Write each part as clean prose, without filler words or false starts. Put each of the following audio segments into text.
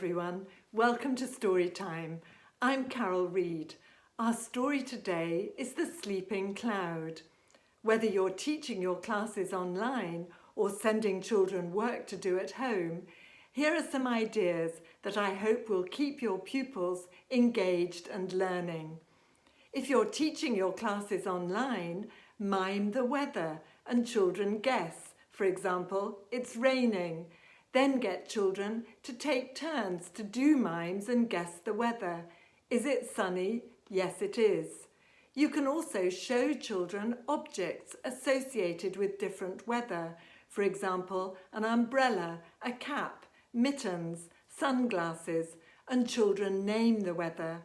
everyone. Welcome to Storytime. I'm Carol Reed. Our story today is The Sleeping Cloud. Whether you're teaching your classes online or sending children work to do at home, here are some ideas that I hope will keep your pupils engaged and learning. If you're teaching your classes online, mime the weather and children guess. For example, it's raining. Then get children to take turns to do mimes and guess the weather. Is it sunny? Yes, it is. You can also show children objects associated with different weather. For example, an umbrella, a cap, mittens, sunglasses, and children name the weather.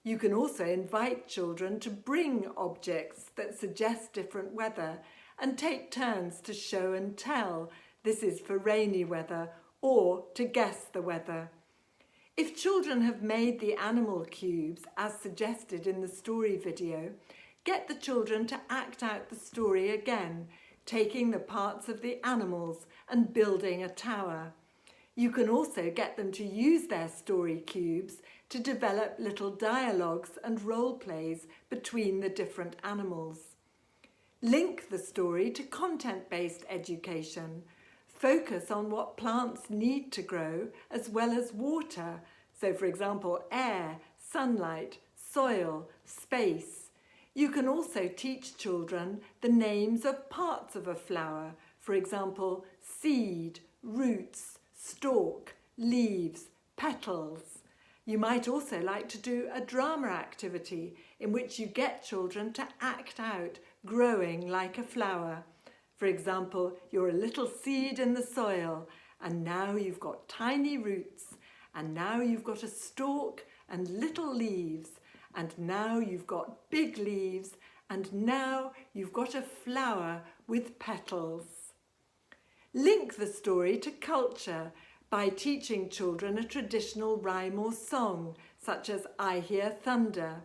You can also invite children to bring objects that suggest different weather and take turns to show and tell. This is for rainy weather, or to guess the weather. If children have made the animal cubes as suggested in the story video, get the children to act out the story again, taking the parts of the animals and building a tower. You can also get them to use their story cubes to develop little dialogues and role plays between the different animals. Link the story to content-based education. Focus on what plants need to grow as well as water. So, for example, air, sunlight, soil, space. You can also teach children the names of parts of a flower. For example, seed, roots, stalk, leaves, petals. You might also like to do a drama activity in which you get children to act out growing like a flower. For example, you're a little seed in the soil, and now you've got tiny roots, and now you've got a stalk and little leaves, and now you've got big leaves, and now you've got a flower with petals. Link the story to culture by teaching children a traditional rhyme or song, such as I Hear Thunder.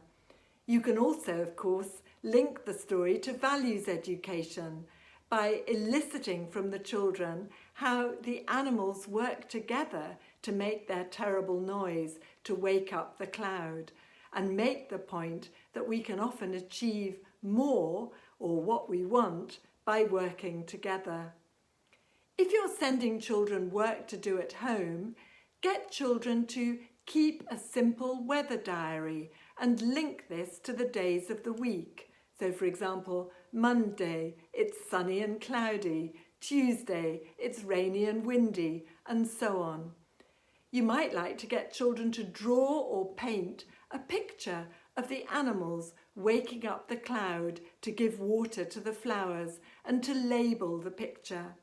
You can also, of course, link the story to values education by eliciting from the children how the animals work together to make their terrible noise to wake up the cloud, and make the point that we can often achieve more, or what we want, by working together. If you're sending children work to do at home, get children to keep a simple weather diary and link this to the days of the week. So, for example, Monday, it's sunny and cloudy. Tuesday, it's rainy and windy, and so on. You might like to get children to draw or paint a picture of the animals waking up the cloud to give water to the flowers and to label the picture.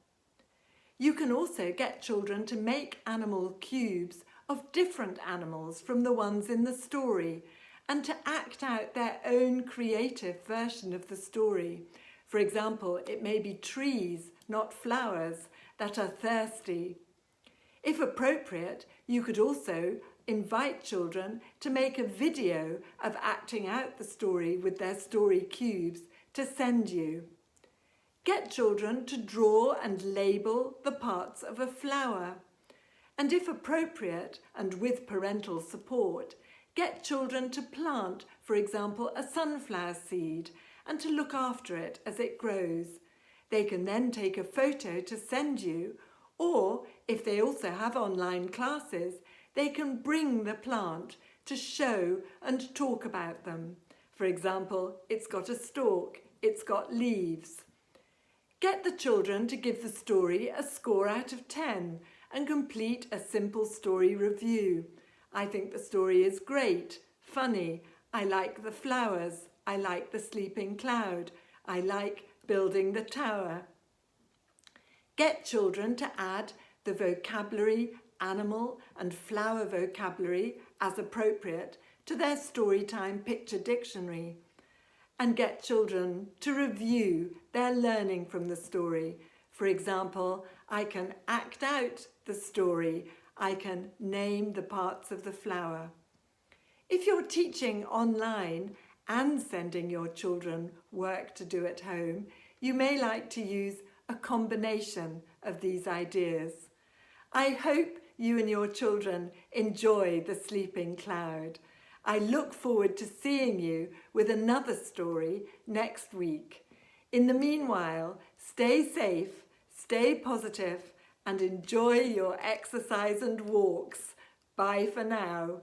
You can also get children to make animal cubes of different animals from the ones in the story, and to act out their own creative version of the story. For example, it may be trees, not flowers, that are thirsty. If appropriate, you could also invite children to make a video of acting out the story with their story cubes to send you. Get children to draw and label the parts of a flower. And if appropriate, and with parental support, get children to plant, for example, a sunflower seed and to look after it as it grows. They can then take a photo to send you, or if they also have online classes, they can bring the plant to show and talk about them. For example, it's got a stalk, it's got leaves. Get the children to give the story a score out of 10 and complete a simple story review. I think the story is great, funny, I like the flowers, I like the sleeping cloud, I like building the tower. Get children to add the vocabulary, animal and flower vocabulary as appropriate to their Storytime picture dictionary. And get children to review their learning from the story. For example, I can act out the story. I can name the parts of the flower. If you're teaching online and sending your children work to do at home, you may like to use a combination of these ideas. I hope you and your children enjoy the sleeping cloud. I look forward to seeing you with another story next week. In the meanwhile, stay safe, stay positive, and enjoy your exercise and walks. Bye for now.